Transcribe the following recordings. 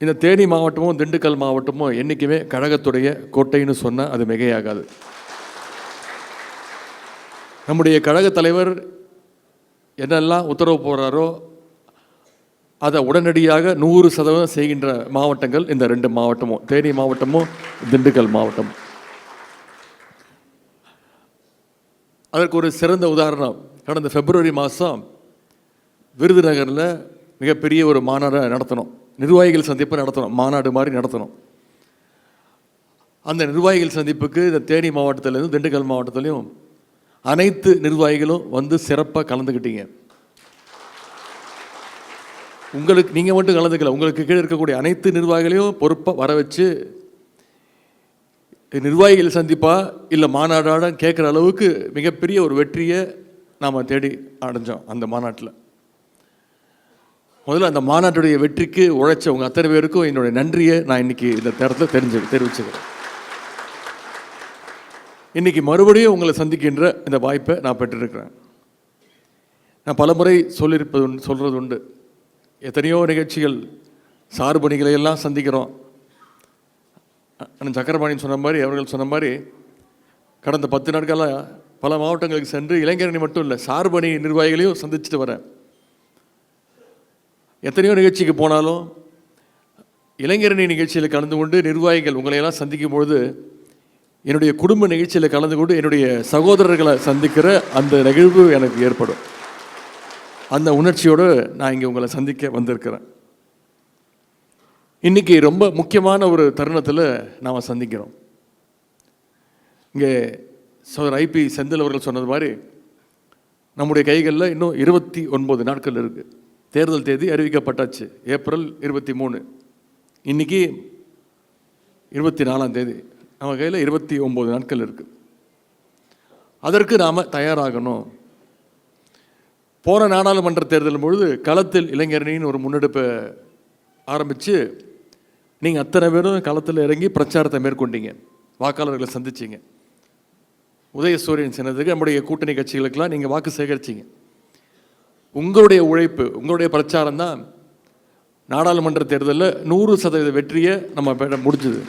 இந்த தேனி மாவட்டமும் திண்டுக்கல் மாவட்டமும் என்றைக்குமே கழகத்துடைய கோட்டைன்னு சொன்னால் அது மிகையாகாது. நம்முடைய கழகத் தலைவர் என்னெல்லாம் உத்தரவு போடுறாரோ அதை உடனடியாக 100% செய்கின்ற மாவட்டங்கள் இந்த 2 மாவட்டமும், தேனி மாவட்டமும் திண்டுக்கல் மாவட்டமும். அதற்கு ஒரு சிறந்த உதாரணம், கடந்த பிப்ரவரி மாதம் விருதுநகரில் மிகப்பெரிய ஒரு மாநாடு நடத்தணும், நிர்வாகிகள் சந்திப்பு நடத்தணும், மாநாடு மாதிரி நடத்தணும். அந்த நிர்வாகிகள் சந்திப்புக்கு இந்த தேனி மாவட்டத்திலேருந்து திண்டுக்கல் மாவட்டத்திலையும் அனைத்து நிர்வாகிகளும் வந்து சிறப்பாக கலந்துக்கிட்டீங்க. உங்களுக்கு நீங்கள் மட்டும் கலந்துக்கல, உங்களுக்கு கீழே இருக்கக்கூடிய அனைத்து நிர்வாகிகளையும் பொறுப்பாக வர வச்சு நிர்வாகிகள் சந்திப்பா இல்லை மாநாடாட கேட்குற அளவுக்கு மிகப்பெரிய ஒரு வெற்றியை நாம் தேடி அடைஞ்சோம். அந்த மாநாட்டில் முதல்ல அந்த மாநாட்டுடைய வெற்றிக்கு உழைச்ச உங்கள் அத்தனை பேருக்கும் என்னுடைய நன்றியை நான் இன்றைக்கி இந்த நேரத்தில் தெரிவிச்சுக்கிறேன். இன்றைக்கி மறுபடியும் உங்களை சந்திக்கின்ற இந்த வாய்ப்பை நான் பெற்றிருக்கிறேன். நான் பல முறை சொல்கிறது உண்டு, எத்தனையோ நிகழ்ச்சிகள் சார்பணிகளை எல்லாம் சந்திக்கிறோம். சக்கரபாணின்னு சொன்ன மாதிரி, அவர்கள் சொன்ன மாதிரி கடந்த 10 நாட்களாக பல மாவட்டங்களுக்கு சென்று இளைஞரணி மட்டும் இல்லை சார்பணி நிர்வாகிகளையும் சந்திச்சுட்டு வரேன். எத்தனையோ நிகழ்ச்சிக்கு போனாலும் இளைஞரணி நிகழ்ச்சியில் கலந்து கொண்டு நிர்வாகிகள் உங்களையெல்லாம் சந்திக்கும் பொழுது என்னுடைய குடும்ப நிகழ்ச்சியில் கலந்து கொண்டு என்னுடைய சகோதரர்களை சந்திக்கிற அந்த நிகழ்வு எனக்கு ஏற்படும். அந்த உணர்ச்சியோடு நான் இங்கே உங்களை சந்திக்க வந்திருக்கிறேன். இன்றைக்கி ரொம்ப முக்கியமான ஒரு தருணத்தில் நாம் சந்திக்கிறோம். இங்கே சோதர் ஐபி செந்தில் அவர்கள் சொன்னது மாதிரி நம்முடைய கைகளில் இன்னும் 29 நாட்கள் இருக்குது. தேர்தல் தேதி அறிவிக்கப்பட்டாச்சு, ஏப்ரல் 23. இன்றைக்கி 24ஆம் தேதி, நம்ம கையில் 29 நாட்கள் இருக்குது. அதற்கு நாம் தயாராகணும். போன நாடாளுமன்ற தேர்தல் பொழுது களத்தில் இளைஞரணின்னு ஒரு முன்னெடுப்பை ஆரம்பித்து நீங்கள் அத்தனை பேரும் களத்தில் இறங்கி பிரச்சாரத்தை மேற்கொண்டீங்க, வாக்காளர்களை சந்திச்சிங்க. உதயசூரியன் சின்னத்துக்கு நம்முடைய கூட்டணி கட்சிகளுக்கெல்லாம் நீங்கள் வாக்கு சேகரிச்சிங்க. உங்களுடைய உழைப்பு, உங்களுடைய பிரச்சாரம் தான் நாடாளுமன்ற தேர்தலில் 100% வெற்றியை நம்ம முடிஞ்சுது.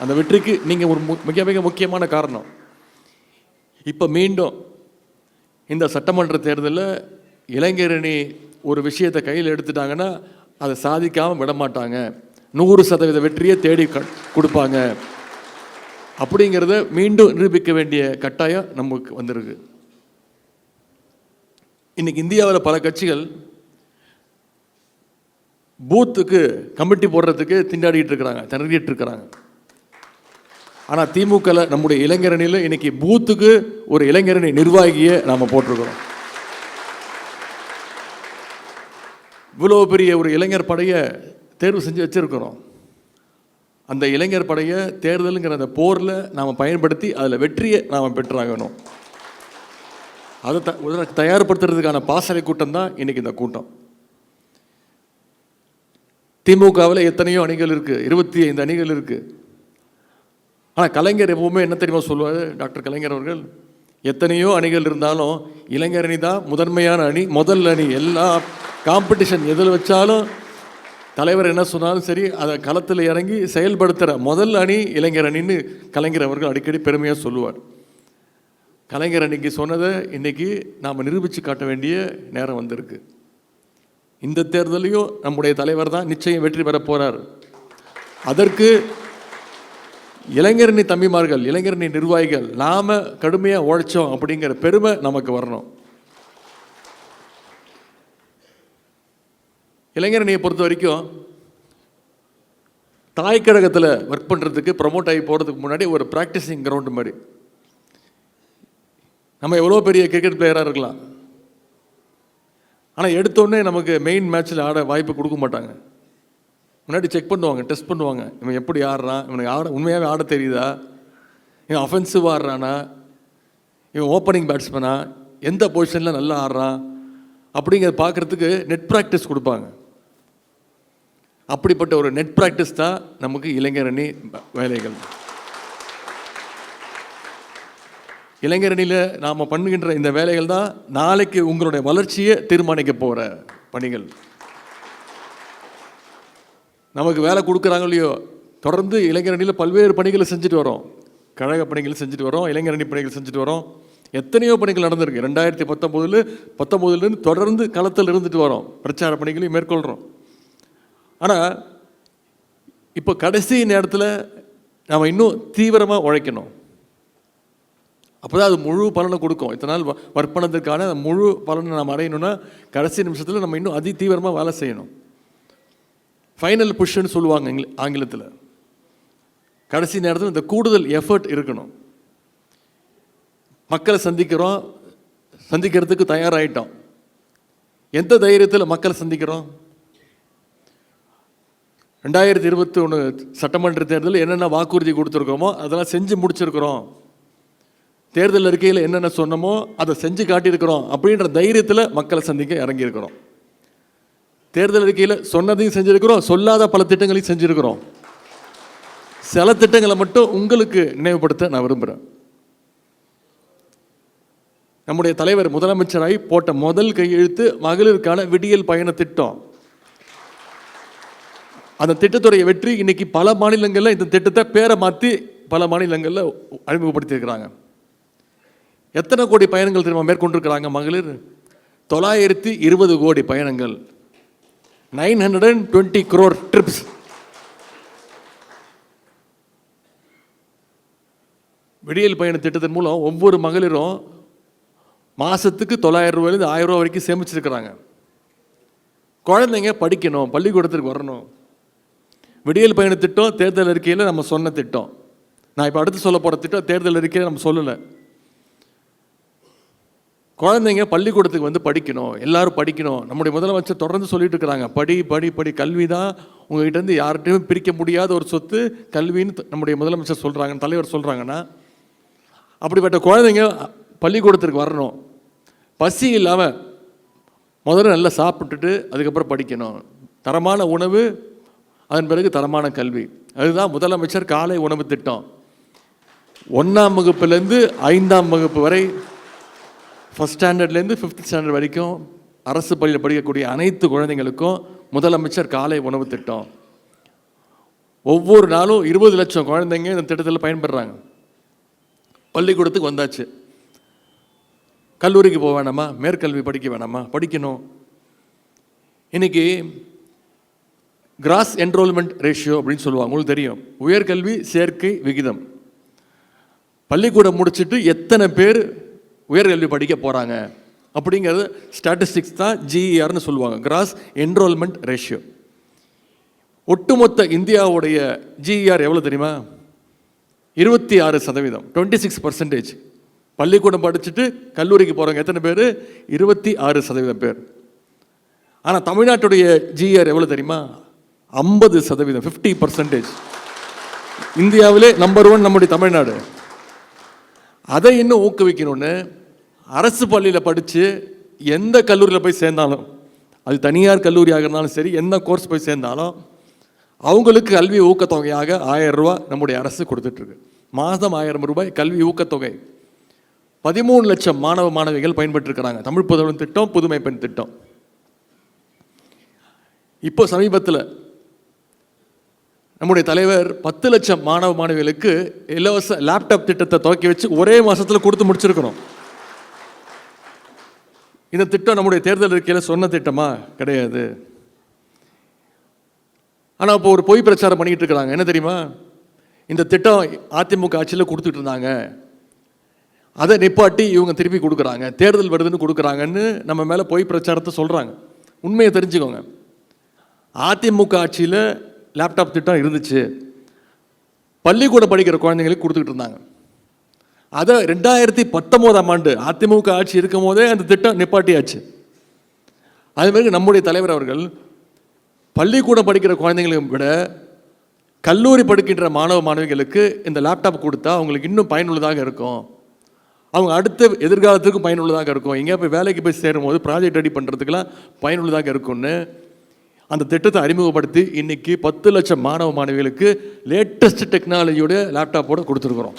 அந்த வெற்றிக்கு நீங்கள் ஒரு மிக மிக முக்கியமான காரணம். இப்போ மீண்டும் இந்த சட்டமன்ற தேர்தலில் இளைஞரணி ஒரு விஷயத்தை கையில் எடுத்துட்டாங்கன்னா அதை சாதிக்காமல் விடமாட்டாங்க, 100% வெற்றியை தேடி கொடுப்பாங்க அப்படிங்கிறத மீண்டும் நிரூபிக்க வேண்டிய கட்டாயம் நமக்கு வந்திருக்கு. இன்றைக்கி இந்தியாவில் பல கட்சிகள் பூத்துக்கு கமிட்டி போடுறதுக்கு திண்டாடிட்டு இருக்கிறாங்க, திணறிட்டு இருக்கிறாங்க. ஆனால் திமுகவில் நம்முடைய இளைஞரணியில் இன்றைக்கி பூத்துக்கு ஒரு இளைஞரணி நிர்வாகியை நாம் போட்டிருக்கிறோம். இவ்வளோ பெரிய ஒரு இளைஞர் படையை தேர்வு செஞ்சு வச்சுருக்கிறோம். அந்த இளைஞர் படையை தேர்தலுங்கிற அந்த போரில் நாம் பயன்படுத்தி அதில் வெற்றியை நாம் பெற்றாகணும். அதை தயார்படுத்துறதுக்கான பாசறை கூட்டம் தான் இன்றைக்கி இந்த கூட்டம். திமுகவில் எத்தனையோ அணிகள் இருக்குது, 25 அணிகள் இருக்குது. ஆனால் கலைஞர் எப்பவுமே என்ன தெரியுமா சொல்லுவார், டாக்டர் கலைஞர் அவர்கள், எத்தனையோ அணிகள் இருந்தாலும் இளைஞர் அணி தான் முதன்மையான அணி, முதல் அணி. எல்லா காம்படிஷன் எதில் வச்சாலும் தலைவர் என்ன சொன்னாலும் சரி, அதை களத்தில் இறங்கி செயல்படுத்துகிற முதல் அணி இளைஞர் அணின்னு கலைஞர் அவர்கள் அடிக்கடி பெருமையாக சொல்லுவார். கலைஞர் அன்னைக்கு சொன்னதை இன்றைக்கி நாம் நிரூபித்து காட்ட வேண்டிய நேரம் வந்திருக்கு. இந்த தேர்தலையும் நம்முடைய தலைவர் தான் நிச்சயம் வெற்றி பெற போகிறார். அதற்கு இளைஞரணி தம்பிமார்கள், இளைஞரணி நிர்வாகிகள் நாம் கடுமையாக உழைச்சோம் அப்படிங்கிற பெருமை நமக்கு வரணும். இளைஞரணியை பொறுத்த வரைக்கும் தாய் கழகத்தில் ஒர்க் பண்ணுறதுக்கு ப்ரமோட் ஆகி போகிறதுக்கு முன்னாடி ஒரு ப்ராக்டிஸிங் கிரவுண்டு மாதிரி. நம்ம எவ்வளோ பெரிய கிரிக்கெட் பிளேயராக இருக்கலாம், ஆனால் எடுத்தோடனே நமக்கு மெயின் மேட்ச்சில் ஆட வாய்ப்பு கொடுக்க மாட்டாங்க. முன்னாடி செக் பண்ணுவாங்க, டெஸ்ட் பண்ணுவாங்க, இவன் எப்படி ஆடுறான், இவனுக்கு உண்மையாகவே ஆட தெரியுதா, இவன் அஃபென்சிவ் ஆடுறானா, இவன் ஓப்பனிங் பேட்ஸ்மேனா, எந்த பொசிஷனில் நல்லா ஆடுறான் அப்படிங்கிறத பார்க்குறதுக்கு நெட் ப்ராக்டிஸ் கொடுப்பாங்க. அப்படிப்பட்ட ஒரு நெட் ப்ராக்டிஸ் தான் நமக்கு இளைஞரணி வேலைகள். இளைஞரணியில் நாம் பண்ணுகின்ற இந்த வேலைகள் தான் நாளைக்கு உங்களுடைய வளர்ச்சியை தீர்மானிக்க போகிற பணிகள். நமக்கு வேலை கொடுக்குறாங்க இல்லையோ, தொடர்ந்து இளைஞரணியில் பல்வேறு பணிகளை செஞ்சுட்டு வரோம். கழக பணிகள் செஞ்சுட்டு வரோம், இளைஞரணி பணிகள் செஞ்சுட்டு வரோம். எத்தனையோ பணிகள் நடந்திருக்கு. 2019 தொடர்ந்து களத்தில் இருந்துட்டு வரோம், பிரச்சார பணிகளையும் மேற்கொள்கிறோம். ஆனால் இப்போ கடைசி நேரத்தில் நம்ம இன்னும் தீவிரமாக உழைக்கணும். அப்போ தான் அது முழு பலனை கொடுக்கும். இத்தனை நாள் வர்ப்பணத்துக்கான முழு பலனை நம்ம அடையணும்னா கடைசி நிமிஷத்தில் நம்ம இன்னும் அதி தீவிரமாக வேலை செய்யணும். ஃபைனல் புஷ்ன்னு சொல்லுவாங்க ஆங்கிலத்தில். கடைசி நேரத்தில் இந்த கூடுதல் எஃபர்ட் இருக்கணும். மக்களை சந்திக்கிறதுக்கு தயாராகிட்டோம். எந்த தைரியத்தில் மக்களை சந்திக்கிறோம்? 2021 சட்டமன்ற தேர்தலில் என்னென்ன வாக்குறுதி கொடுத்துருக்கோமோ அதெல்லாம் செஞ்சு முடிச்சிருக்கிறோம். தேர்தல் அறிக்கையில் என்னென்ன சொன்னமோ அதை செஞ்சு காட்டியிருக்கிறோம் அப்படின்ற தைரியத்தில் மக்களை சந்திக்க இறங்கியிருக்கிறோம். தேர்தல் அறிக்கையில் சொன்னதையும் செஞ்சுருக்கிறோம், சொல்லாத பல திட்டங்களையும் செஞ்சுருக்கிறோம். சில திட்டங்களை மட்டும் உங்களுக்கு நினைவுபடுத்த நான் விரும்புகிறேன். நம்முடைய தலைவர் முதலமைச்சராகி போட்ட முதல் கையெழுத்து மகளிருக்கான விடியல் பயண திட்டம். அந்த திட்டத்துடைய வெற்றி இன்னைக்கு பல மாநிலங்களில் இந்த திட்டத்தை பேரை மாற்றி பல மாநிலங்களில் அறிமுகப்படுத்தியிருக்கிறாங்க. எத்தனை கோடி பயணங்கள் தெரியுமா மேற்கொண்டிருக்கிறாங்க மகளிர்? 920 கோடி பயணங்கள், 920 crore ட்ரிப்ஸ். விடியல் பயண திட்டத்தின் மூலம் ஒவ்வொரு மகளிரும் மாதத்துக்கு 900 ரூபாயிலிருந்து 1000 ரூபா வரைக்கும் சேமிச்சிருக்கிறாங்க. குழந்தைங்க படிக்கணும், பள்ளிக்கூடத்திற்கு வரணும். விடியல் பயண திட்டம் தேர்தல் அறிக்கையில் நம்ம சொன்ன திட்டம். நான் இப்போ அடுத்து சொல்ல போகிற திட்டம் தேர்தல் அறிக்கையில் நம்ம சொல்லலை. குழந்தைங்க பள்ளிக்கூடத்துக்கு வந்து படிக்கணும், எல்லாரும் படிக்கணும். நம்முடைய முதலமைச்சர் தொடர்ந்து சொல்லிட்டு இருக்கிறாங்க, படி படி படி, கல்வி தான் உங்ககிட்டேருந்து யார்கிட்டையும் பிரிக்க முடியாத ஒரு சொத்து கல்வின்னு நம்முடைய முதலமைச்சர் சொல்கிறாங்க, தலைவர் சொல்கிறாங்கன்னா, அப்படிப்பட்ட குழந்தைங்க பள்ளிக்கூடத்திற்கு வரணும். பசி இல்லாமல் முதல்ல நல்லா சாப்பிட்டுட்டு அதுக்கப்புறம் படிக்கணும். தரமான உணவு, அதன் பிறகு தரமான கல்வி. அதுதான் முதலமைச்சர் காலை உணவு திட்டம். 1ஆம் வகுப்புலேருந்து 5ஆம் வகுப்பு வரை, ஃபஸ்ட் ஸ்டாண்டர்ட்லேருந்து 5th ஸ்டாண்டர்ட் வரைக்கும் அரசு பள்ளியில் படிக்கக்கூடிய அனைத்து குழந்தைங்களுக்கும் முதலமைச்சர் காலை உணவு திட்டம். ஒவ்வொரு நாளும் 20 லட்சம் குழந்தைங்க இந்த திட்டத்தில் பயன்படுறாங்க. பள்ளிக்கூடத்துக்கு வந்தாச்சு, கல்லூரிக்கு போக வேணாமா, மேற்கல்வி படிக்க வேணாமா, படிக்கணும். இன்னைக்கு கிராஸ் என்ரோல்மெண்ட் ரேஷியோ அப்படின்னு சொல்லுவாங்க, உங்களுக்கு தெரியும், உயர்கல்வி சேர்க்கை விகிதம். பள்ளிக்கூடம் முடிச்சுட்டு எத்தனை பேர் உயர்கல்வி படிக்க போகிறாங்க அப்படிங்கிறது ஸ்டாட்டிஸ்டிக்ஸ் தான் ஜிஇஆர்னு சொல்லுவாங்க, கிராஸ் என்ரோல்மெண்ட் ரேஷியோ. ஒட்டுமொத்த இந்தியாவுடைய ஜிஇஆர் எவ்வளோ தெரியுமா? 26%, 26%. பள்ளிக்கூடம் படிச்சுட்டு கல்லூரிக்கு போகிறவங்க எத்தனை பேர்? 26% பேர். ஆனால் தமிழ்நாட்டுடைய ஜிஇஆர் எவ்வளோ தெரியுமா? 50%, 50%. இந்தியாவிலே நம்பர் 1 நம்முடைய தமிழ்நாடு. அதை இன்னும் ஊக்குவிக்கணும்னு அரசு பள்ளியில் படித்து எந்த கல்லூரியில் போய் சேர்ந்தாலும், அது தனியார் கல்லூரியாக இருந்தாலும் சரி, எந்த கோர்ஸ் போய் சேர்ந்தாலும் அவங்களுக்கு கல்வி ஊக்கத்தொகையாக 1000 ரூபா நம்முடைய அரசு கொடுத்துட்ருக்கு. மாதம் 1000 ரூபாய் கல்வி ஊக்கத்தொகை. 13 லட்சம் மாணவ மாணவிகள் பயன்பெற்றிருக்கிறாங்க. தமிழ் புதல்வன் திட்டம், புதுமை பெண் திட்டம். இப்போ சமீபத்தில் நம்முடைய தலைவர் 10 லட்சம் மாணவ மாணவிகளுக்கு இலவச லேப்டாப் திட்டத்தை துவக்கி வச்சு ஒரே மாதத்தில் கொடுத்து முடிச்சிருக்கிறோம். இந்த திட்டம் நம்முடைய தேர்தல் அறிக்கையில் சொன்ன திட்டமா? கிடையாது. ஆனால் இப்போ ஒரு பொய் பிரச்சாரம் பண்ணிக்கிட்டு இருக்கிறாங்க. என்ன தெரியுமா? இந்த திட்டம் அதிமுக ஆட்சியில் கொடுத்துட்டு இருந்தாங்க, அதை நிப்பாட்டி இவங்க திருப்பி கொடுக்குறாங்க, தேர்தல் வருதுன்னு கொடுக்குறாங்கன்னு நம்ம மேலே பொய் பிரச்சாரத்தை சொல்கிறாங்க. உண்மையை தெரிஞ்சுக்கோங்க. அதிமுக ஆட்சியில் லேப்டாப் திட்டம் இருந்துச்சு, பள்ளிக்கூடம் படிக்கிற குழந்தைங்களுக்கு கொடுத்துக்கிட்டு இருந்தாங்க. அதை 2019ஆம் ஆண்டு அதிமுக ஆட்சி இருக்கும் போதே அந்த திட்டம் நிப்பாட்டியாச்சு. அதுமாதிரி நம்முடைய தலைவர் அவர்கள் பள்ளிக்கூடம் படிக்கிற குழந்தைங்களுக்கு விட கல்லூரி படிக்கின்ற மாணவ மாணவிகளுக்கு இந்த லேப்டாப் கொடுத்தா அவங்களுக்கு இன்னும் பயனுள்ளதாக இருக்கும், அவங்க அடுத்த எதிர்காலத்துக்கும் பயனுள்ளதாக இருக்கும், எங்கேயா போய் வேலைக்கு போய் சேரும் போது ப்ராஜெக்ட் ரெடி பண்ணுறதுக்கெல்லாம் பயனுள்ளதாக இருக்கும்னு அந்த திட்டத்தை அறிமுகப்படுத்தி இன்னைக்கு 10 லட்சம் மாணவ மாணவிகளுக்கு லேட்டஸ்ட் டெக்னாலஜியோட லேப்டாப்போடு கொடுத்துருக்குறோம்.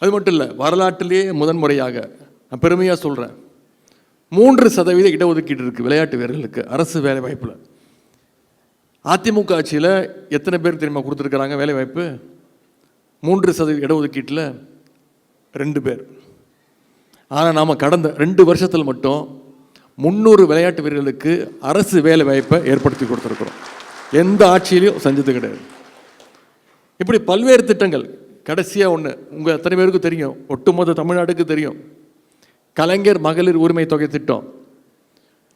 அது மட்டும் இல்லை, வரலாற்றிலேயே முதன்முறையாக நான் பெருமையாக சொல்கிறேன், 3% இடஒதுக்கீடு இருக்குது விளையாட்டு வீரர்களுக்கு அரசு வேலை வாய்ப்பில். அதிமுக ஆட்சியில் எத்தனை பேர் தெரியுமா கொடுத்துருக்குறாங்க வேலை வாய்ப்பு? 3% இடஒதுக்கீட்டில் 2 பேர். ஆனால் நாம் கடந்த 2 வருஷத்தில் மட்டும் 300 விளையாட்டு வீரர்களுக்கு அரசு வேலை வாய்ப்பை ஏற்படுத்தி கொடுத்துருக்குறோம். எந்த ஆட்சியிலையும் செஞ்சது கிடையாது. இப்படி பல்வேறு திட்டங்கள். கடைசியாக ஒன்று உங்கள் அத்தனை பேருக்கும் தெரியும், ஒட்டுமொத்த தமிழ்நாட்டுக்கு தெரியும், கலைஞர் மகளிர் உரிமை தொகை திட்டம்.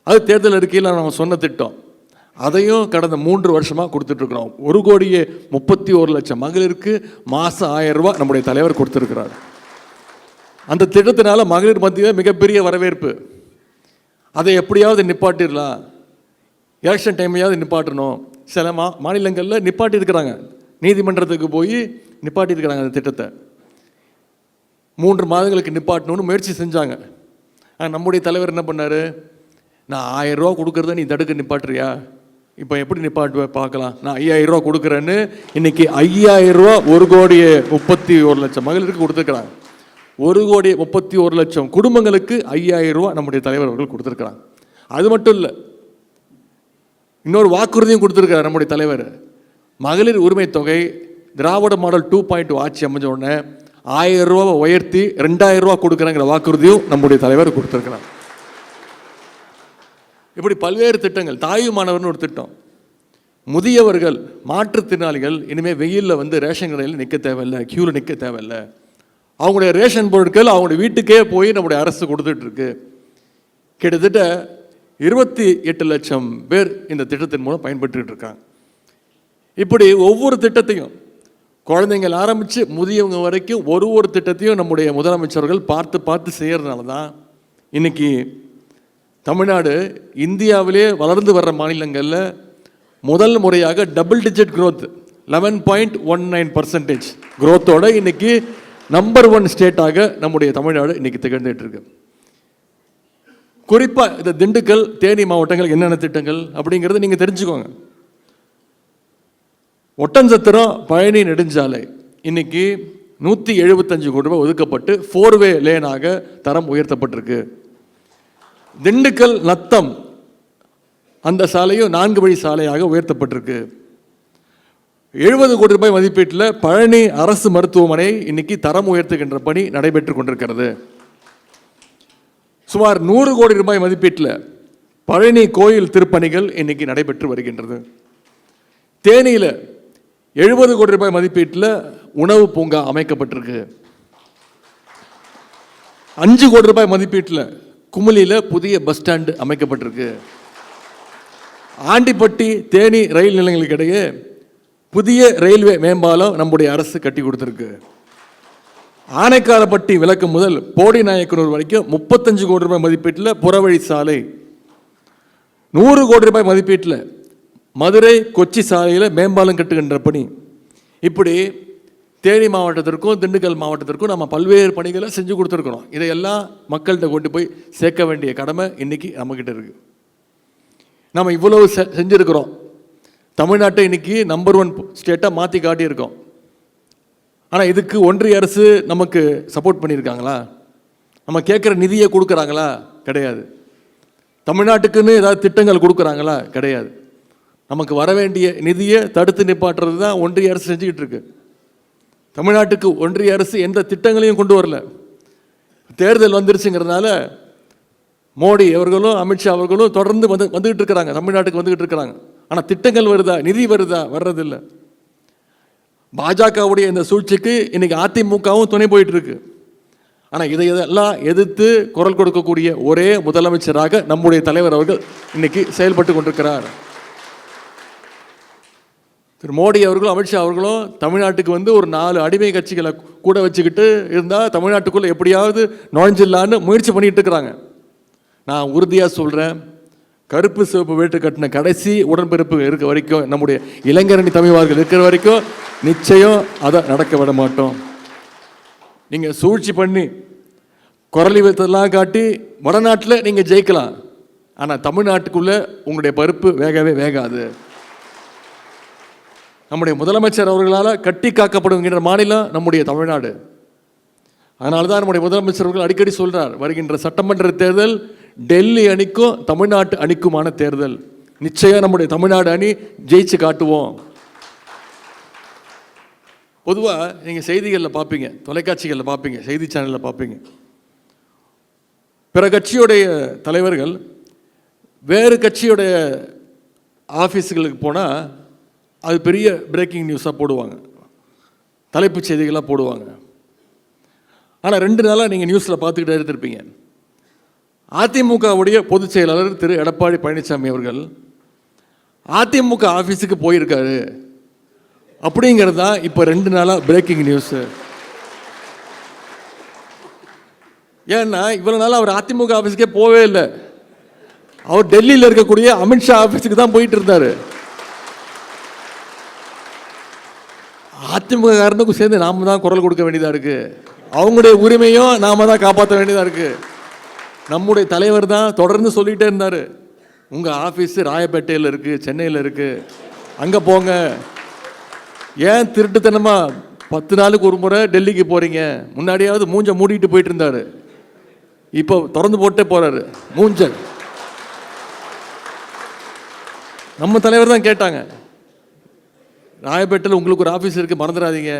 அது தேர்தல் அறிக்கையில் நம்ம சொன்ன திட்டம். அதையும் கடந்த 3 வருஷமாக கொடுத்துட்ருக்குறோம். 1,31,00,000 மகளிருக்கு மாதம் 1000 ரூபா நம்முடைய தலைவர் கொடுத்துருக்கிறார். அந்த திட்டத்தினால மகளிர் மத்தியில் மிகப்பெரிய வரவேற்பு. அதை எப்படியாவது நிப்பாட்டிடலாம், எலெக்ஷன் டைமையாவது நிப்பாட்டணும். சில மாநிலங்களில் நிப்பாட்டியிருக்கிறாங்க, நீதிமன்றத்துக்கு போய் நிப்பாட்டியிருக்கிறாங்க அந்த திட்டத்தை. 3 மாதங்களுக்கு நிப்பாட்டணும்னு முயற்சி செஞ்சாங்க. நம்முடைய தலைவர் என்ன பண்ணார், நான் 1000 ரூபா கொடுக்குறத நீ தடுக்க நிப்பாட்டுறியா, இப்போ எப்படி நிப்பாட்டுவ பார்க்கலாம், நான் 5000 ரூபா கொடுக்குறேன்னு இன்றைக்கி 5000 ரூபா 1,31,00,000 மகளிருக்கு கொடுத்துருக்குறாங்க. 1,31,00,000 குடும்பங்களுக்கு 5000 ரூபா நம்முடைய தலைவர் அவர்கள் கொடுத்துருக்குறாங்க. அது மட்டும் இல்லை, இன்னொரு வாக்குறுதியும் கொடுத்துருக்காரு நம்முடைய தலைவர். மகளிர் உரிமை தொகை திராவிட மாடல் 2.0 ஆட்சி அமைஞ்ச உடனே 1000 ரூபாவை உயர்த்தி 2000 ரூபா கொடுக்குறேங்கிற வாக்குறுதியும் நம்முடைய தலைவர் கொடுத்துருக்கிறார். இப்படி பல்வேறு திட்டங்கள். தாயுமானவர்னு ஒரு திட்டம். முதியவர்கள் மாற்றுத்திறனாளிகள் இனிமேல் வெயிலில் வந்து ரேஷன் கடையில் நிற்க தேவையில்லை, க்யூவில் நிற்க தேவையில்லை. அவங்களுடைய ரேஷன் பொருட்கள் அவங்களுடைய வீட்டுக்கே போய் நம்முடைய அரசு கொடுத்துட்ருக்கு. கிட்டத்தட்ட 28 லட்சம் பேர் இந்த திட்டத்தின் மூலம் பயன்பெற்றுட்டு இருக்காங்க. இப்படி ஒவ்வொரு திட்டத்தையும் குழந்தைங்கள் ஆரம்பித்து முதியவங்க வரைக்கும் ஒரு திட்டத்தையும் நம்முடைய முதலமைச்சர்கள் பார்த்து பார்த்து செய்கிறதுனால தான் இன்றைக்கி தமிழ்நாடு இந்தியாவிலே வளர்ந்து வர்ற மாநிலங்களில் முதல் முறையாக டபுள் டிஜிட் க்ரோத் 11.19% க்ரோத்தோட இன்றைக்கி நம்பர் 1 ஸ்டேட்டாக நம்முடைய தமிழ்நாடு இன்றைக்கி திகழ்ந்துட்டு இருக்கு. குறிப்பாக இந்த திண்டுக்கல் தேனி மாவட்டங்களுக்கு என்னென்ன திட்டங்கள் அப்படிங்கிறத நீங்கள் தெரிஞ்சுக்கோங்க. ஒட்டன்சத்திரம் பழனி நெடுஞ்சாலை இன்னைக்கு 175 கோடி ரூபாய் ஒதுக்கப்பட்டு 4-வே லேனாக தரம் உயர்த்தப்பட்டிருக்கு. திண்டுக்கல் நத்தம் அந்த சாலையும் 4 வழி சாலையாக உயர்த்தப்பட்டிருக்கு. 70 கோடி ரூபாய் மதிப்பீட்டில் பழனி அரசு மருத்துவமனை இன்னைக்கு தரம் உயர்த்துகின்ற பணி நடைபெற்று கொண்டிருக்கிறது. சுமார் 100 கோடி ரூபாய் மதிப்பீட்டில் பழனி கோயில் திருப்பணிகள் இன்னைக்கு நடைபெற்று வருகின்றது. தேனியில் 70 கோடி ரூபாய் மதிப்பீட்டில் உணவு பூங்கா அமைக்கப்பட்டிருக்கு. 5 கோடி ரூபாய் மதிப்பீட்டில் குமுளியில் புதிய பஸ் ஸ்டாண்டு அமைக்கப்பட்டிருக்கு. ஆண்டிப்பட்டி தேனி ரயில் நிலையங்களுக்கு இடையே புதிய ரயில்வே மேம்பாலம் நம்முடைய அரசு கட்டி கொடுத்துருக்கு. ஆனைக்காலப்பட்டி விளக்கம் முதல் போடி நாயக்கனூர் வரைக்கும் 35 கோடி ரூபாய் மதிப்பீட்டில் புறவழி சாலை. 100 கோடி ரூபாய் மதிப்பீட்டில் மதுரை கொச்சி சாலையில் மேம்பாலம் கட்டுகின்ற பணி. இப்படி தேனி மாவட்டத்திற்கும் திண்டுக்கல் மாவட்டத்திற்கும் நம்ம பல்வேறு பணிகளை செஞ்சு கொடுத்துருக்குறோம். இதையெல்லாம் மக்கள்கிட்ட கொண்டு போய் சேர்க்க வேண்டிய கடமை இன்றைக்கி நம்மக்கிட்ட இருக்குது. நம்ம இவ்வளவு செஞ்சுருக்கிறோம். தமிழ்நாட்டை இன்றைக்கி நம்பர் 1 ஸ்டேட்டாக மாற்றி காட்டியிருக்கோம். ஆனால் இதுக்கு ஒன்றிய அரசு நமக்கு சப்போர்ட் பண்ணியிருக்காங்களா? நம்ம கேட்குற நிதியை கொடுக்குறாங்களா? கிடையாது. தமிழ்நாட்டுக்குன்னு ஏதாவது திட்டங்கள் கொடுக்குறாங்களா? கிடையாது. நமக்கு வர வேண்டிய நிதியை தடுத்து நிப்பாட்டுறது தான் ஒன்றிய அரசு செஞ்சுக்கிட்டு இருக்கு. தமிழ்நாட்டுக்கு ஒன்றிய அரசு எந்த திட்டங்களையும் கொண்டு வரல. தேர்தல் வந்துருச்சுங்கிறதுனால மோடி அவர்களும் அமித்ஷா அவர்களும் தொடர்ந்து வந்துக்கிட்டு இருக்கிறாங்க, தமிழ்நாட்டுக்கு வந்துக்கிட்டு இருக்கிறாங்க. ஆனால் திட்டங்கள் வருதா, நிதி வருதா? வர்றதில்லை. பாஜகவுடைய இந்த சூழ்ச்சிக்கு இன்னைக்கு அதிமுகவும் துணை போயிட்டு இருக்கு. ஆனால் இதையெல்லாம் எதிர்த்து குரல் கொடுக்கக்கூடிய ஒரே முதலமைச்சராக நம்முடைய தலைவர் அவர்கள் இன்னைக்கு செயல்பட்டு கொண்டிருக்கிறார். திரு மோடி அவர்களும் அமித்ஷா அவர்களும் தமிழ்நாட்டுக்கு வந்து ஒரு 4 அடிமை கட்சிகளை கூட வச்சுக்கிட்டு இருந்தால் தமிழ்நாட்டுக்குள்ளே எப்படியாவது நுழைஞ்சிடலான்னு முயற்சி பண்ணிட்டு இருக்கிறாங்க. நான் உறுதியாக சொல்கிறேன், கருப்பு சிவப்பு வேட்டு கட்டின கடைசி உடன்பிறப்பு இருக்க வரைக்கும், நம்முடைய இளைஞரணி தமிழ்வார்கள் இருக்கிற வரைக்கும் நிச்சயம் அதை நடக்க விட மாட்டோம். நீங்கள் சூழ்ச்சி பண்ணி குரலி வைத்ததெல்லாம் காட்டி வடநாட்டில் நீங்கள் ஜெயிக்கலாம், ஆனால் தமிழ்நாட்டுக்குள்ளே உங்களுடைய பருப்பு வேகவே வேகாது. நம்முடைய முதலமைச்சர் அவர்களால் கட்டி காக்கப்படுகின்ற மாநிலம் நம்முடைய தமிழ்நாடு. அதனால தான் நம்முடைய முதலமைச்சர் அவர்கள் அடிக்கடி சொல்கிறார், வருகின்ற சட்டமன்ற தேர்தல் டெல்லி அணிக்கும் தமிழ்நாட்டு அணிக்குமான தேர்தல். நிச்சயம் நம்முடைய தமிழ்நாடு அணி ஜெயிச்சு காட்டுவோம். பொதுவாக நீங்கள் செய்திகளில் பார்ப்பீங்க, தொலைக்காட்சிகளில் பார்ப்பீங்க, செய்தி சேனலில் பார்ப்பீங்க, பிற கட்சியுடைய தலைவர்கள் வேறு கட்சியுடைய ஆஃபீஸுகளுக்கு போனால் அது பெரிய பிரேக்கிங் நியூஸாக போடுவாங்க, தலைப்புச் செய்திகளாக போடுவாங்க. ஆனால் 2 நாளாக நீங்கள் நியூஸில் பார்த்துக்கிட்டே இருந்திருப்பீங்க, அதிமுகவுடைய பொதுச் செயலாளர் திரு எடப்பாடி பழனிசாமி அவர்கள் அதிமுக ஆஃபீஸுக்கு போயிருக்காரு அப்படிங்கிறது தான் இப்போ 2 நாளாக பிரேக்கிங் நியூஸு. ஏன்னா இவ்வளோ நாள் அவர் அதிமுக ஆஃபீஸுக்கே போவே இல்லை. அவர் டெல்லியில் இருக்கக்கூடிய அமித்ஷா ஆஃபீஸுக்கு தான் போயிட்டு இருந்தார். அதிமுக காரனுக்கும் சேர்ந்து நாம தான் குரல் கொடுக்க வேண்டியதாக இருக்குது. அவங்களுடைய உரிமையும் நாம தான் காப்பாற்ற வேண்டியதாக இருக்குது. நம்முடைய தலைவர் தான் தொடர்ந்து சொல்லிகிட்டே இருந்தார், உங்கள் ஆஃபீஸு ராயப்பேட்டையில் இருக்குது, சென்னையில் இருக்குது, அங்கே போங்க. ஏன் திருட்டுத்தனமாக 10 நாளுக்கு ஒரு முறை டெல்லிக்கு போகிறீங்க? முன்னாடியாவது மூஞ்ச மூடிட்டு போயிட்டு இருந்தார், இப்போ திறந்து போட்டே போகிறாரு மூஞ்சல். நம்ம தலைவர் தான் கேட்டாங்க, ராயப்பேட்டையில் உங்களுக்கு ஒரு ஆஃபீஸ் இருக்குது மறந்துடாதீங்க.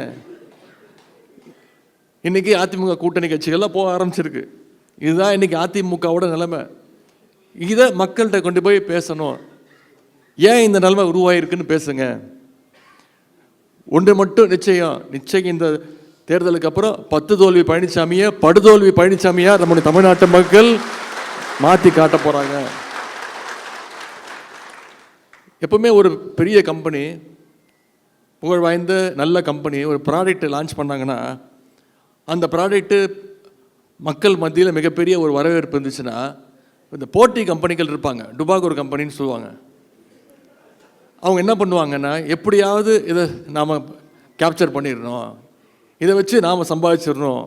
இன்றைக்கி அதிமுக கூட்டணி கட்சிகள்லாம் போக ஆரம்பிச்சிருக்கு. இதுதான் இன்றைக்கி அதிமுகவோட நிலைமை. இதை மக்கள்கிட்ட கொண்டு போய் பேசணும். ஏன் இந்த நிலைமை உருவாயிருக்குன்னு பேசுங்க. ஒன்று மட்டும் நிச்சயம் இந்த தேர்தலுக்கு அப்புறம் 10 தோல்வி பழனிசாமியை படுதோல்வி பழனிசாமியா நம்முடைய தமிழ்நாட்டு மக்கள் மாற்றி காட்ட போகிறாங்க. எப்பவுமே ஒரு பெரிய கம்பெனி, புகழ் வாய்ந்த நல்ல கம்பெனி ஒரு ப்ராடக்ட் லான்ச் பண்ணாங்கன்னா அந்த ப்ராடக்ட்டு மக்கள் மத்தியில் மிகப்பெரிய ஒரு வரவேற்பு இருந்துச்சுன்னா, இந்த போட்டி கம்பெனிகள் இருப்பாங்க, டுபாகூர் கம்பெனின்னு சொல்லுவாங்க, அவங்க என்ன பண்ணுவாங்கன்னா, எப்படியாவது இதை நாம் கேப்சர் பண்ணிடணும், இதை வச்சு நாம் சம்பாதிச்சிடணும்,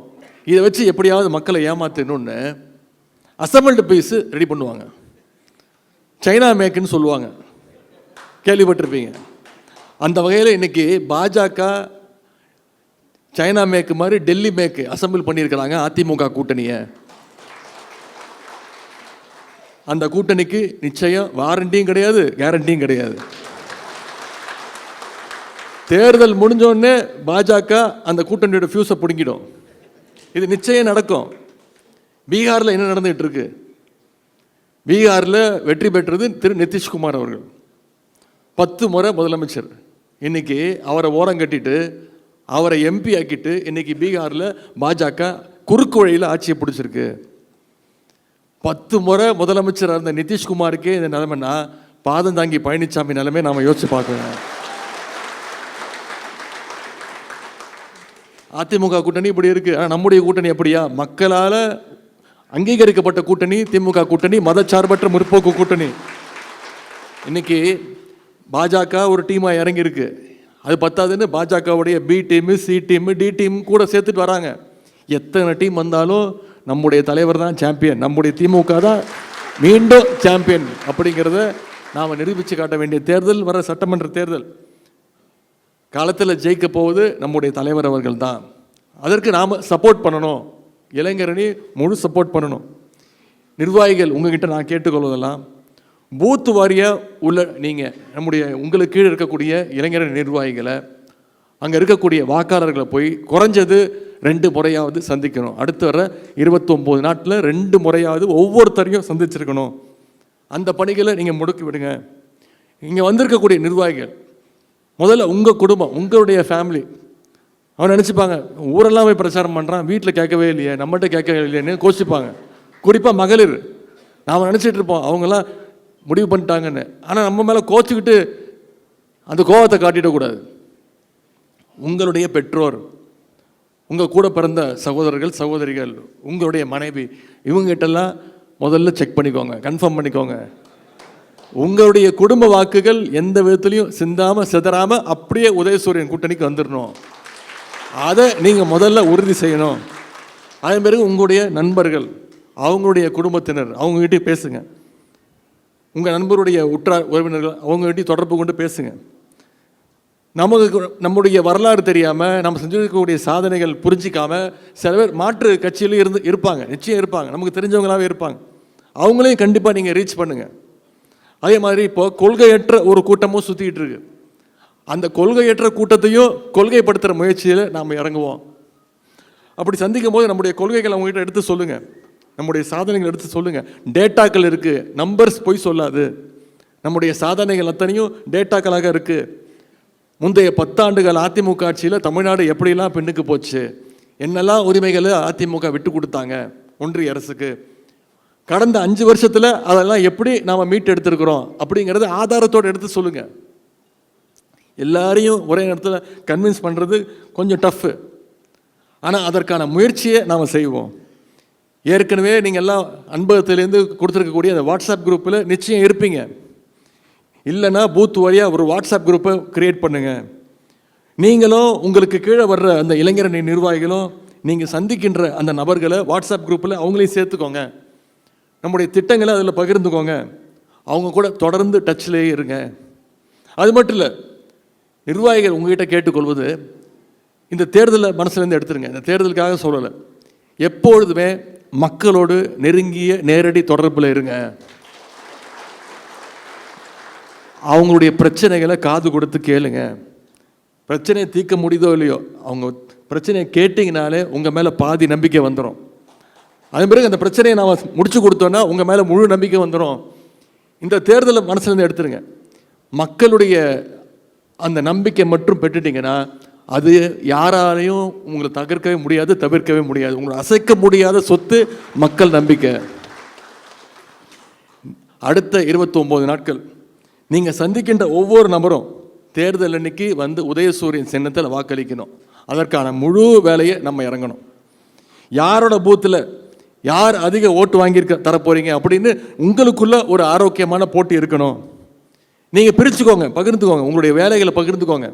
இதை வச்சு எப்படியாவது மக்களை ஏமாற்றணும்னு அசம்பிள்டு பீஸு ரெடி பண்ணுவாங்க. சைனா மேக்குன்னு சொல்லுவாங்க, கேள்விப்பட்டிருப்பீங்க. அந்த வகையில் இன்றைக்கி பாஜக சைனா மேக்கு மாதிரி டெல்லி மேக்கு அசம்பிள் பண்ணியிருக்கிறாங்க அதிமுக கூட்டணியை. அந்த கூட்டணிக்கு நிச்சயம் வாரண்டியும் கிடையாது, கேரண்டியும் கிடையாது. தேர்தல் முடிஞ்சோடனே பாஜக அந்த கூட்டணியோட ஃபியூஸை பிடுங்கிடும். இது நிச்சயம் நடக்கும். பீகாரில் என்ன நடந்துகிட்டு இருக்கு? பீகாரில் வெற்றி பெற்றது திரு நிதிஷ்குமார் அவர்கள், 10 முறை முதலமைச்சர். இன்னைக்கு அவரை ஓரம் கட்டிட்டு அவரை எம்பி ஆக்கிட்டு இன்னைக்கு பீகாரில் பாஜக குறுக்கு வழியில் ஆட்சியை பிடிச்சிருக்கு. 10 முறை முதலமைச்சராக இருந்த நிதிஷ்குமாருக்கே இந்த நிலைமைன்னா பாதம் தாங்கி பழனிசாமி நிலைமை நாம் யோசிச்சு பார்க்கணும். அதிமுக கூட்டணி இப்படி இருக்கு, ஆனால் நம்முடைய கூட்டணி எப்படியா? மக்களால் அங்கீகரிக்கப்பட்ட கூட்டணி திமுக கூட்டணி, மதச்சார்பற்ற முற்போக்கு கூட்டணி. இன்னைக்கு பாஜக ஒரு டீமாக இறங்கியிருக்கு. அது பத்தாதுன்னு பாஜகவுடைய B team, C team, D team கூட சேர்த்துட்டு வராங்க. எத்தனை டீம் வந்தாலும் நம்முடைய தலைவர் தான் சாம்பியன், நம்முடைய திமுக தான் மீண்டும் சாம்பியன் அப்படிங்கிறத நாம் நிரூபித்து காட்ட வேண்டிய தேர்தல் வர சட்டமன்ற தேர்தல் காலத்தில் ஜெயிக்க போவது நம்முடைய தலைவர் அவர்கள் தான். அதற்கு நாம் சப்போர்ட் பண்ணணும். இளைஞரணி முழு சப்போர்ட் பண்ணணும். நிர்வாகிகள் உங்ககிட்ட நான் கேட்டுக்கொள்வதெல்லாம், பூத்து வாரியாக உள்ள நீங்கள் உங்களுக்கு கீழே இருக்கக்கூடிய இளைஞர் நிர்வாகிகளை, அங்கே இருக்கக்கூடிய வாக்காளர்களை போய் குறைஞ்சது 2 முறையாவது சந்திக்கணும். அடுத்து வர 29 நாட்டில் 2 முறையாவது ஒவ்வொருத்தரையும் சந்திச்சிருக்கணும். அந்த பணிகளை நீங்கள் முடுக்கி விடுங்க. இங்கே வந்திருக்கக்கூடிய நிர்வாகிகள் முதல்ல உங்கள் குடும்பம், உங்களுடைய ஃபேமிலி, அவன் நினச்சிப்பாங்க ஊரெல்லாம் போய் பிரச்சாரம் பண்ணுறான், வீட்டில் கேட்கவே இல்லையே, நம்மகிட்ட கேட்கவே இல்லையேன்னு கோச்சிப்பாங்க. குறிப்பாக மகளிர், நாம் நினச்சிட்டு இருப்போம் அவங்களாம் முடிவு பண்ணிட்டாங்கன்னு. ஆனால் நம்ம மேலே கோச்சிக்கிட்டு அந்த கோபத்தை காட்டிடக்கூடாது. உங்களுடைய பெற்றோர், உங்கள் கூட பிறந்த சகோதரர்கள் சகோதரிகள், உங்களுடைய மனைவி, இவங்ககிட்டலாம் முதல்ல செக் பண்ணிக்கோங்க, கன்ஃபார்ம் பண்ணிக்கோங்க. உங்களுடைய குடும்ப வாக்குகள் எந்த விதத்துலையும் சிந்தாமல் சிதறாமல் அப்படியே உதயசூரியன் கூட்டணிக்கு வந்துடணும். அதை நீங்கள் முதல்ல உறுதி செய்யணும். அதே பிறகு உங்களுடைய நண்பர்கள், அவங்களுடைய குடும்பத்தினர், அவங்ககிட்ட பேசுங்க. உங்கள் நண்பருடைய உற்றார் உறவினர்கள், அவங்ககிட்ட தொடர்பு கொண்டு பேசுங்க. நம்முடைய வரலாறு தெரியாமல், நம்ம செஞ்சிருக்கக்கூடிய சாதனைகள் புரிஞ்சிக்காமல் சில பேர் மாற்று கட்சியிலும் இருப்பாங்க, நிச்சயம் இருப்பாங்க, நமக்கு தெரிஞ்சவங்களாகவே இருப்பாங்க. அவங்களையும் கண்டிப்பாக நீங்கள் ரீச் பண்ணுங்கள். அதே மாதிரி இப்போ கொள்கையற்ற ஒரு கூட்டமும் சுற்றிக்கிட்டு இருக்கு. அந்த கொள்கையற்ற கூட்டத்தையும் கொள்கைப்படுத்துகிற முயற்சியில் நாம் இறங்குவோம். அப்படி சந்திக்கும் போது நம்முடைய கொள்கைகளை அவங்ககிட்ட எடுத்து சொல்லுங்கள், நம்முடைய சாதனைகள் எடுத்து சொல்லுங்கள். டேட்டாக்கள் இருக்குது, நம்பர்ஸ் போய் சொல்லாது. நம்முடைய சாதனைகள் அத்தனையும் டேட்டாக்களாக இருக்குது. முந்தைய 10 ஆண்டுகள் அதிமுக ஆட்சியில் தமிழ்நாடு எப்படிலாம் பின்னுக்கு போச்சு, என்னெல்லாம் உரிமைகளை அதிமுக விட்டு கொடுத்தாங்க ஒன்றிய அரசுக்கு, கடந்த 5 வருஷத்தில் அதெல்லாம் எப்படி நாம் மீட்டு எடுத்துருக்குறோம் அப்படிங்கிறத ஆதாரத்தோடு எடுத்து சொல்லுங்கள். எல்லாரையும் ஒரே நேரத்தில் கன்வின்ஸ் பண்ணுறது கொஞ்சம் டஃப்பு. ஆனால் அதற்கான முயற்சியை நாம் செய்வோம். ஏற்கனவே நீங்கள் எல்லாம் அனுபவத்திலேருந்து கொடுத்துருக்கக்கூடிய அந்த வாட்ஸ்அப் குரூப்பில் நிச்சயம் இருப்பீங்க. இல்லைன்னா பூத் வழியாக ஒரு வாட்ஸ்அப் குரூப்பை க்ரியேட் பண்ணுங்கள். நீங்களும் உங்களுக்கு கீழே வர்ற அந்த இளைஞரணி நிர்வாகிகளும் நீங்கள் சந்திக்கின்ற அந்த நபர்களை வாட்ஸ்அப் குரூப்பில் அவங்களையும் சேர்த்துக்கோங்க. நம்முடைய திட்டங்களை அதில் பகிர்ந்துக்கோங்க. அவங்க கூட தொடர்ந்து டச்சிலேயே இருங்க. அது மட்டும் இல்லை, நிர்வாகிகள் உங்ககிட்ட கேட்டுக்கொள்வது, இந்த தேர்தலை மனசுலேருந்து எடுத்துருங்க. இந்த தேர்தலுக்காக சொல்லலை, எப்பொழுதுமே மக்களோடு நெருங்கிய நேரடி தொடர்பில் இருங்க. அவங்களுடைய பிரச்சனைகளை காது கொடுத்து கேளுங்க. பிரச்சனையை தீர்க்க முடியுதோ இல்லையோ, அவங்க பிரச்சனையை கேட்டிங்கனாலே உங்கள் மேலே பாதி நம்பிக்கை வந்துடும். அதே பிறகு அந்த பிரச்சனையை நாம் முடிச்சு கொடுத்தோன்னா உங்கள் மேலே முழு நம்பிக்கை வந்துடும். இந்த தேர்தலை மனசுலேருந்து எடுத்துருங்க. மக்களுடைய அந்த நம்பிக்கை மட்டும் பெற்றுட்டிங்கன்னா அது யாராலையும் உங்களை தகர்க்கவே முடியாது, தவிர்க்கவே முடியாது. உங்களை அசைக்க முடியாத சொத்து மக்கள் நம்பிக்கை. அடுத்த 29 நாட்கள் நீங்கள் சந்திக்கின்ற ஒவ்வொரு நபரும் தேர்தல் அன்னைக்கு வந்து உதயசூரியன் சின்னத்தில் வாக்களிக்கணும். அதற்கான முழு வேலையை நம்ம இறங்கணும். யாரோட பூத்தில் யார் அதிக ஓட்டு வாங்கியிருக்க தரப்போறீங்க அப்படின்னு உங்களுக்குள்ள ஒரு ஆரோக்கியமான போட்டி இருக்கணும். நீங்கள் பிரிச்சுக்கோங்க, பகிர்ந்துக்கோங்க, உங்களுடைய வேலைகளை பகிர்ந்துக்கோங்க.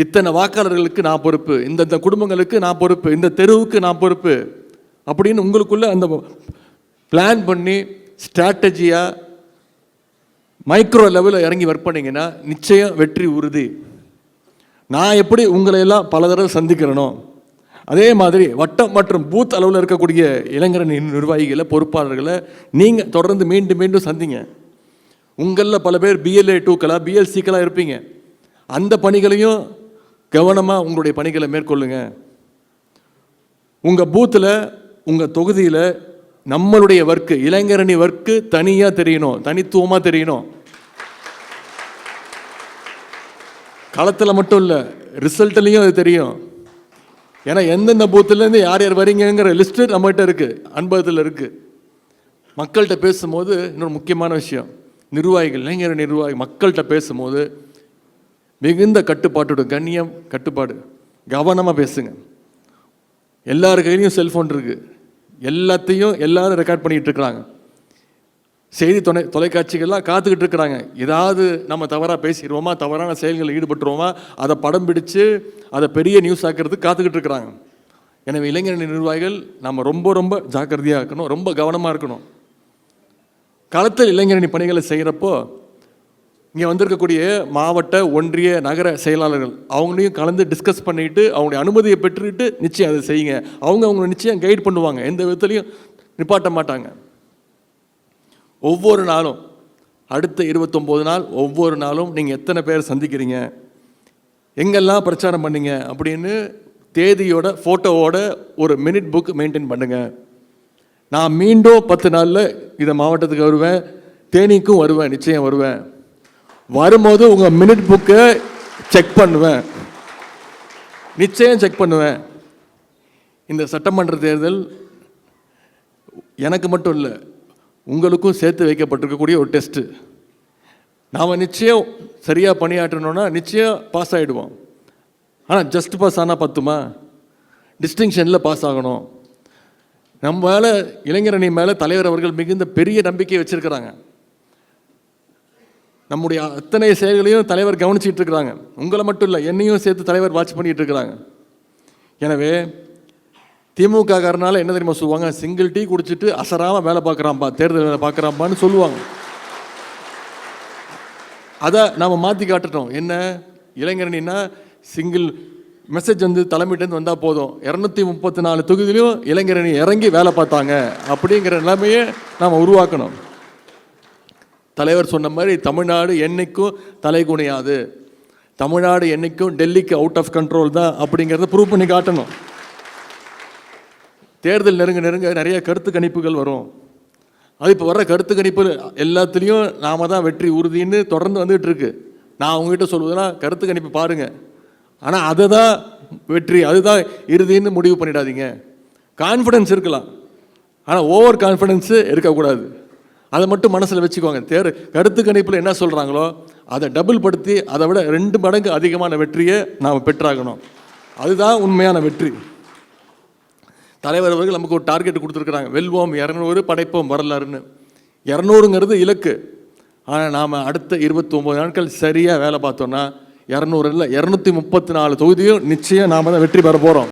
இத்தனை வாக்காளர்களுக்கு நான் பொறுப்பு, இந்த குடும்பங்களுக்கு நான் பொறுப்பு, இந்த தெருவுக்கு நான் பொறுப்பு அப்படின்னு உங்களுக்குள்ள அந்த பிளான் பண்ணி ஸ்ட்ராட்டஜியாக மைக்ரோ லெவலில் இறங்கி ஒர்க் பண்ணிங்கன்னா நிச்சயம் வெற்றி உறுதி. நான் எப்படி உங்களை எல்லாம் பல தடவை சந்திக்கிறேனோ அதே மாதிரி வட்டம் மற்றும் பூத் அளவில் இருக்கக்கூடிய இளைஞரணி நிர்வாகிகளை, பொறுப்பாளர்களை நீங்கள் தொடர்ந்து மீண்டும் மீண்டும் சந்திங்க. உங்களில் பல பேர் BLA 2க்களாக BLCக்களாக இருப்பீங்க. அந்த பணிகளையும் கவனமாக உங்களுடைய பணிகளை மேற்கொள்ளுங்க. உங்கள் பூத்தில், உங்கள் தொகுதியில் நம்மளுடைய ஒர்க்கு, இளைஞரணி ஒர்க்கு தனியாக தெரியணும், தனித்துவமாக தெரியணும். களத்தில் மட்டும் இல்லை, ரிசல்ட்லேயும் அது தெரியும். ஏன்னா எந்தெந்த பூத்துலேருந்து யார் யார் வரீங்கிற லிஸ்ட்டு நம்மகிட்ட இருக்குது, அனுபவத்தில் இருக்குது. மக்கள்கிட்ட பேசும்போது இன்னொரு முக்கியமான விஷயம், நிர்வாகிகள், இளைஞர் நிர்வாகி மக்கள்கிட்ட பேசும்போது மிகுந்த கட்டுப்பாட்டோட, கண்ணியம், கட்டுப்பாடு, கவனமாக பேசுங்க. எல்லார் கையிலையும் செல்ஃபோன் இருக்குது, எல்லாத்தையும் எல்லாரும் ரெக்கார்ட் பண்ணிகிட்டு இருக்கிறாங்க. செய்தி தொலைக்காட்சிகள்லாம் காத்துக்கிட்டு இருக்கிறாங்க. ஏதாவது நம்ம தவறாக பேசிடுவோமா, தவறான செயல்களில் ஈடுபட்டுருவோமா, அதை படம் பிடிச்சு அதை பெரிய நியூஸ் ஆக்கிறதுக்கு காத்துக்கிட்டு இருக்கிறாங்க. எனவே இளைஞர் நிர்வாகிகள் நம்ம ரொம்ப ரொம்ப ஜாக்கிரதையாக இருக்கணும், ரொம்ப கவனமாக இருக்கணும். களத்தில் இளைஞரணி பணிகளை செய்கிறப்போ இங்கே வந்திருக்கக்கூடிய மாவட்ட, ஒன்றிய, நகர செயலாளர்கள் அவங்களையும் கலந்து டிஸ்கஸ் பண்ணிவிட்டு அவங்களுடைய அனுமதியை பெற்றுக்கிட்டு நிச்சயம் அதை செய்யுங்க. அவங்க நிச்சயம் கைட் பண்ணுவாங்க, எந்த விதத்துலையும் நிப்பாட்ட மாட்டாங்க. ஒவ்வொரு நாளும், அடுத்த 29 நாள் ஒவ்வொரு நாளும் நீங்கள் எத்தனை பேர் சந்திக்கிறீங்க, எங்கெல்லாம் பிரச்சாரம் பண்ணீங்க அப்படின்னு தேதியோட ஃபோட்டோவோட ஒரு மினிட் புக் மெயின்டைன் பண்ணுங்கள். நான் மீண்டும் 10 நாளில் இதை மாவட்டத்துக்கு வருவேன், தேனிக்கும் வருவேன், நிச்சயம் வருவேன். வரும்போது உங்கள் மினிட் புக்கை செக் பண்ணுவேன், நிச்சயம் செக் பண்ணுவேன். இந்த சட்டமன்ற தேர்தல் எனக்கு மட்டும் இல்லை, உங்களுக்கும் சேர்த்து வைக்கப்பட்டிருக்கக்கூடிய ஒரு டெஸ்ட்டு. நாம் நிச்சயம் சரியாக பணியாற்றணும்னா நிச்சயம் பாஸ் ஆகிடுவோம். ஆனால் ஜஸ்ட் பாஸ் ஆனால் பத்துமா, டிஸ்டிங்ஷனில் பாஸ் ஆகணும். நம்ம மேலே, இளைஞரணி மேலே தலைவர் அவர்கள் மிகுந்த பெரிய நம்பிக்கை வச்சுருக்கிறாங்க. நம்முடைய அத்தனை செயல்களையும் தலைவர் கவனிச்சிட்டு இருக்கிறாங்க. உங்களை மட்டும் இல்லை, என்னையும் சேர்த்து தலைவர் வாட்ச் பண்ணிகிட்டு இருக்கிறாங்க. எனவே திமுக காரனால என்ன தெரியுமா சொல்லுவாங்க, சிங்கிள் டீ குடிச்சிட்டு அசராமல் வேலை பார்க்குறான்பா, தேர்தல் வேலை பார்க்குறான்பான்னு சொல்லுவாங்க. அதை நாம் மாற்றி காட்டுட்டோம். என்ன, இளைஞரணின்னா சிங்கிள் மெசேஜ் வந்து தலைமையிட்டேருந்து வந்தால் போதும், 234 தொகுதியிலையும் இளைஞரணி இறங்கி வேலை பார்த்தாங்க அப்படிங்கிற நிலைமையை நாம் உருவாக்கணும். தலைவர் சொன்ன மாதிரி தமிழ்நாடு என்னைக்கும் தலை குனியாது, தமிழ்நாடு என்னைக்கும் டெல்லிக்கு அவுட் ஆஃப் கண்ட்ரோல் தான் அப்படிங்கிறத ப்ரூவ் பண்ணி காட்டணும். தேர்தல் நெருங்க நிறைய கருத்து கணிப்புகள் வரும். அது இப்போ வர்ற கருத்து கணிப்பு எல்லாத்துலேயும் நாம தான் வெற்றி உறுதின்னு தொடர்ந்து வந்துகிட்டு இருக்கு. நான் உங்ககிட்ட சொல்வதுன்னா கருத்து கணிப்பு பாருங்கள், ஆனால் அதை தான் வெற்றி அதுதான் இறுதின்னு முடிவு பண்ணிடாதீங்க. கான்ஃபிடென்ஸ் இருக்கலாம், ஆனால் ஓவர் கான்ஃபிடென்ஸு இருக்கக்கூடாது. அதை மட்டும் மனசில் வச்சுக்கோங்க. கருத்து கணிப்பில் என்ன சொல்கிறாங்களோ அதை டபுள் படுத்தி அதை விட 2 மடங்கு அதிகமான வெற்றியை நாம் பெற்றாகணும். அதுதான் உண்மையான வெற்றி. தலைவர் அவர்கள் நமக்கு ஒரு டார்கெட் கொடுத்துருக்குறாங்க, வெல்வோம் 200 படைப்போம் வரலாறுன்னு. 200ங்கிறது இலக்கு. ஆனால் நாம் அடுத்த 29 நாட்கள் சரியாக வேலை பார்த்தோன்னா 200 இல்லை 234 தொகுதியும் நிச்சயம் நாம் தான் வெற்றி பெற போகிறோம்.